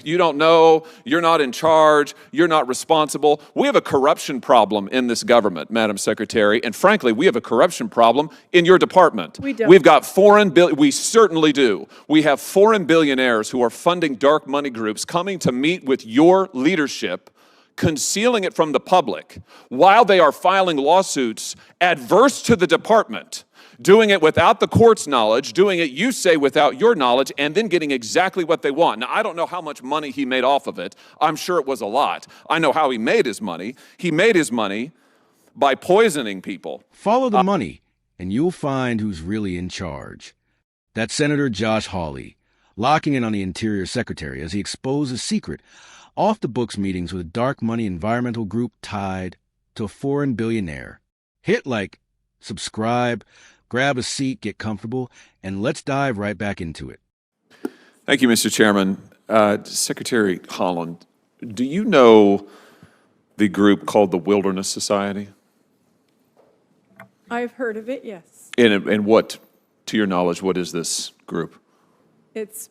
You don't know, you're not in charge, you're not responsible. We have a corruption problem in this government, Madam Secretary, and frankly, we have a corruption problem in your department. We don't. We've got we certainly do. We have foreign billionaires who are funding dark money groups coming to meet with your leadership, concealing it from the public, while they are filing lawsuits adverse to the department, doing it without the court's knowledge, doing it, you say, without your knowledge, and then getting exactly what they want. Now, I don't know how much money he made off of it. I'm sure it was a lot. I know how he made his money. He made his money by poisoning people. Follow the money, and you'll find who's really in charge. That's Senator Josh Hawley, locking in on the Interior Secretary as he exposes secret, off-the-books meetings with a dark money environmental group tied to a foreign billionaire. Hit like, subscribe, grab a seat, get comfortable, and let's dive right back into it. Thank you, Mr. Chairman. Secretary Holland, do you know the group called the Wilderness Society? I've heard of it, yes. And what, to your knowledge, what is this group? It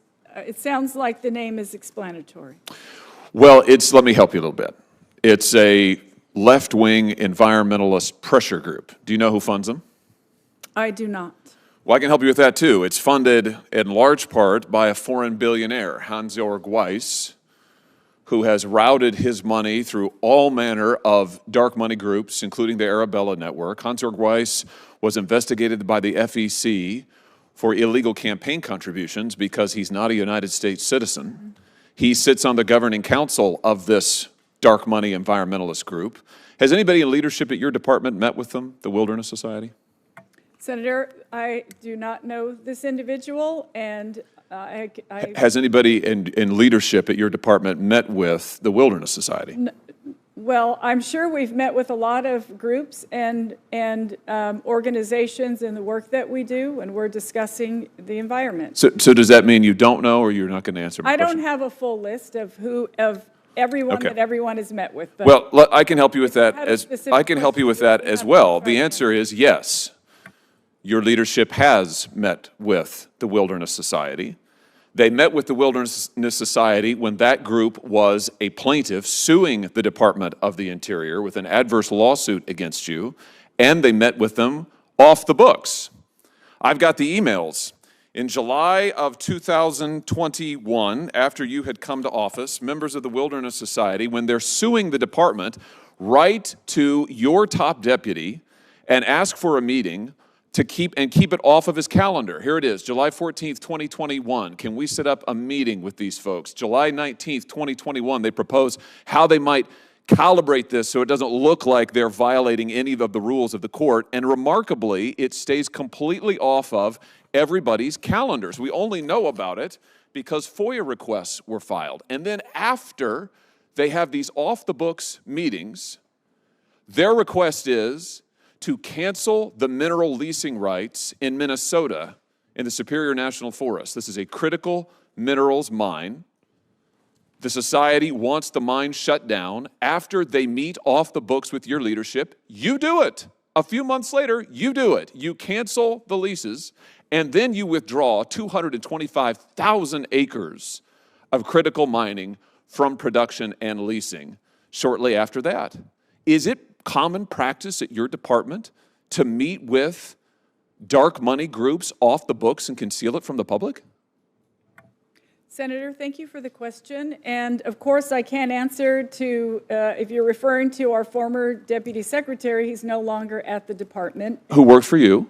sounds like the name is explanatory. Well, let me help you a little bit. It's a left-wing environmentalist pressure group. Do you know who funds them? I do not. Well, I can help you with that, too. It's funded in large part by a foreign billionaire, Hans-Georg Weiss, who has routed his money through all manner of dark money groups, including the Arabella Network. Hans-Georg Weiss was investigated by the FEC for illegal campaign contributions because he's not a United States citizen. Mm-hmm. He sits on the governing council of this dark money environmentalist group. Has anybody in leadership at your department met with them, the Wilderness Society? Senator, I do not know this individual, and Has anybody in leadership at your department met with the Wilderness Society? Well, I'm sure we've met with a lot of groups and organizations in the work that we do, and we're discussing the environment. So does that mean you don't know, or you're not going to answer my question? I don't have a full list of everyone that everyone has met with. But well, I can help you with that as well. The answer is yes. Your leadership has met with the Wilderness Society. They met with the Wilderness Society when that group was a plaintiff suing the Department of the Interior with an adverse lawsuit against you, and they met with them off the books. I've got the emails. In July of 2021, after you had come to office, members of the Wilderness Society, when they're suing the department, write to your top deputy and ask for a meeting to keep it off of his calendar. Here it is, July 14th, 2021. Can we set up a meeting with these folks? July 19th, 2021, they propose how they might calibrate this so it doesn't look like they're violating any of the rules of the court. And remarkably, it stays completely off of everybody's calendars. We only know about it because FOIA requests were filed. And then after they have these off-the-books meetings, their request is to cancel the mineral leasing rights in Minnesota in the Superior National Forest. This is a critical minerals mine. The society wants the mine shut down. After they meet off the books with your leadership, you do it. A few months later, you do it. You cancel the leases, and then you withdraw 225,000 acres of critical mining from production and leasing shortly after that. Is it common practice at your department to meet with dark money groups off the books and conceal it from the public? Senator, thank you for the question. And of course, I can't answer to, if you're referring to our former deputy secretary, he's no longer at the department. Who worked for you?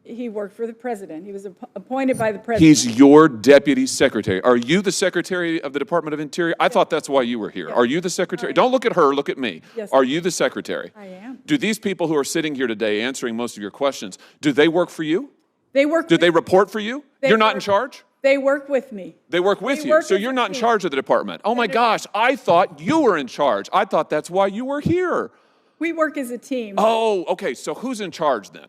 He worked for the president. He was appointed by the president. He's your deputy secretary. Are you the secretary of the Department of Interior? I thought that's why you were here. Yeah. Are you the secretary? Don't look at her, look at me. Yes, are you the secretary? I am. Do these people who are sitting here today answering most of your questions, do they work for you? They work. Do they report for you? You're not in charge? They work with me. They work with you. So you're not in charge of the department. Oh my gosh, I thought you were in charge. I thought that's why you were here. We work as a team. Oh, okay. So who's in charge then?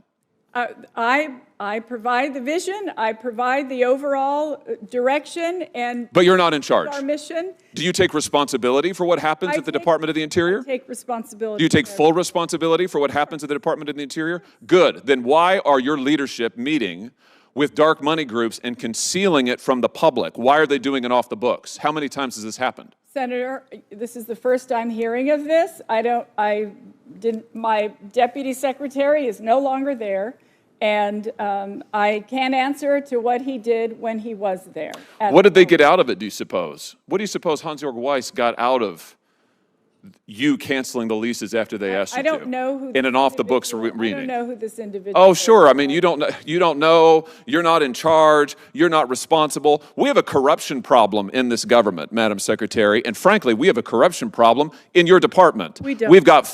I provide the vision, I provide the overall direction, and but you're not in charge. Our mission. Do you take responsibility for what happens at the Department of the Interior? I take responsibility. Do you take full responsibility for what happens at the Department of the Interior? Good. Then why are your leadership meeting with dark money groups and concealing it from the public. Why are they doing it off the books? How many times has this happened? Senator, this is the first I'm hearing of this. My deputy secretary is no longer there, and I can't answer to what he did when he was there. What did they get out of it, do you suppose? What do you suppose Hans-Jörg Weiss got out of you canceling the leases after they asked you to? I don't know who in an off-the-books reading. I don't know who this individual Oh, sure. I mean, you don't know. You're not in charge. You're not responsible. We have a corruption problem in this government, Madam Secretary, and frankly, we have a corruption problem in your department. We don't. We've got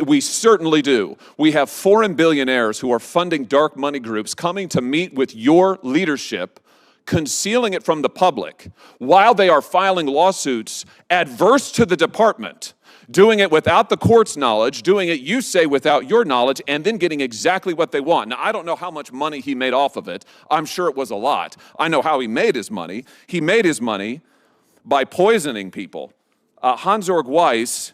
we certainly do. We have foreign billionaires who are funding dark money groups coming to meet with your leadership, concealing it from the public while they are filing lawsuits adverse to the department, doing it without the court's knowledge, doing it, you say, without your knowledge, and then getting exactly what they want. Now, I don't know how much money he made off of it. I'm sure it was a lot. I know how he made his money. He made his money by poisoning people. Hans-Jörg Weiss,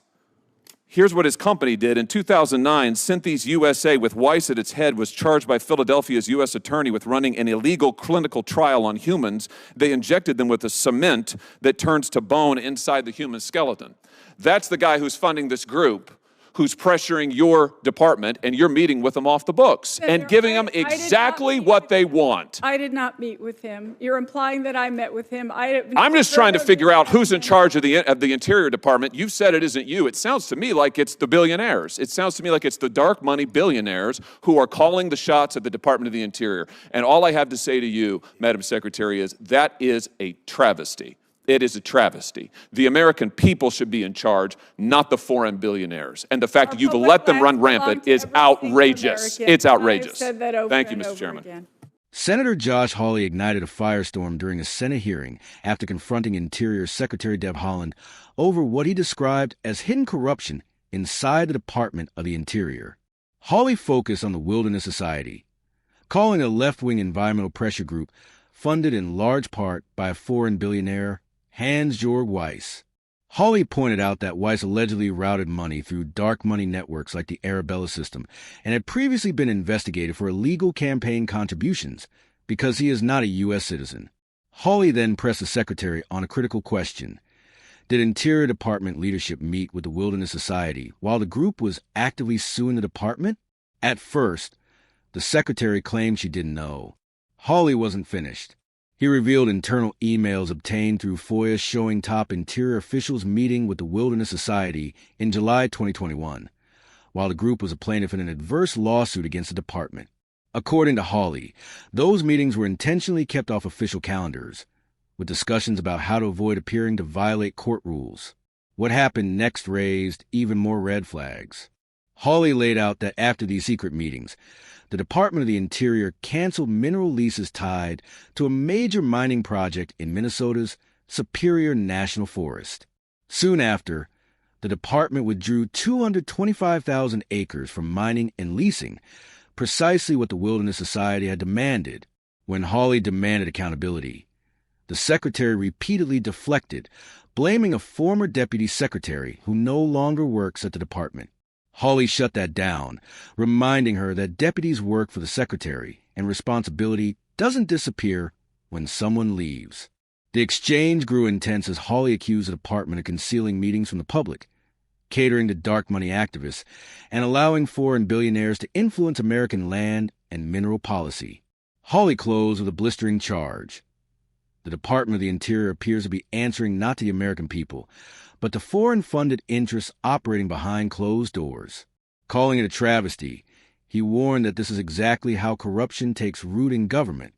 here's what his company did. In 2009, Synthes USA, with Weiss at its head, was charged by Philadelphia's U.S. attorney with running an illegal clinical trial on humans. They injected them with a cement that turns to bone inside the human skeleton. That's the guy who's funding this group, who's pressuring your department, and you're meeting with them off the books Senator, and giving them exactly what they want. I did not meet with him. You're implying that I met with him. I'm just trying to figure out who's in charge of the Interior Department. You've said it isn't you. It sounds to me like it's the billionaires. It sounds to me like it's the dark money billionaires who are calling the shots at the Department of the Interior. And all I have to say to you, Madam Secretary, is that is a travesty. It is a travesty. The American people should be in charge, not the foreign billionaires. And the fact that you've let them run rampant is outrageous. It's outrageous. Thank you, Mr. Chairman. Again. Senator Josh Hawley ignited a firestorm during a Senate hearing after confronting Interior Secretary Deb Haaland over what he described as hidden corruption inside the Department of the Interior. Hawley focused on the Wilderness Society, calling a left-wing environmental pressure group funded in large part by a foreign billionaire, Hans-Jörg Weiss. Hawley pointed out that Weiss allegedly routed money through dark money networks like the Arabella system and had previously been investigated for illegal campaign contributions because he is not a U.S. citizen. Hawley then pressed the secretary on a critical question. Did Interior Department leadership meet with the Wilderness Society while the group was actively suing the department? At first, the secretary claimed she didn't know. Hawley wasn't finished. He revealed internal emails obtained through FOIA showing top Interior officials meeting with the Wilderness Society in July 2021, while the group was a plaintiff in an adverse lawsuit against the department. According to Hawley, those meetings were intentionally kept off official calendars, with discussions about how to avoid appearing to violate court rules. What happened next raised even more red flags. Hawley laid out that after these secret meetings, the Department of the Interior canceled mineral leases tied to a major mining project in Minnesota's Superior National Forest. Soon after, the department withdrew 225,000 acres from mining and leasing, precisely what the Wilderness Society had demanded. When Hawley demanded accountability, the secretary repeatedly deflected, blaming a former deputy secretary who no longer works at the department. Hawley shut that down, reminding her that deputies work for the secretary and responsibility doesn't disappear when someone leaves. The exchange grew intense as Hawley accused the department of concealing meetings from the public, catering to dark money activists, and allowing foreign billionaires to influence American land and mineral policy. Hawley closed with a blistering charge. The Department of the Interior appears to be answering not to the American people, but to foreign-funded interests operating behind closed doors. Calling it a travesty, he warned that this is exactly how corruption takes root in government,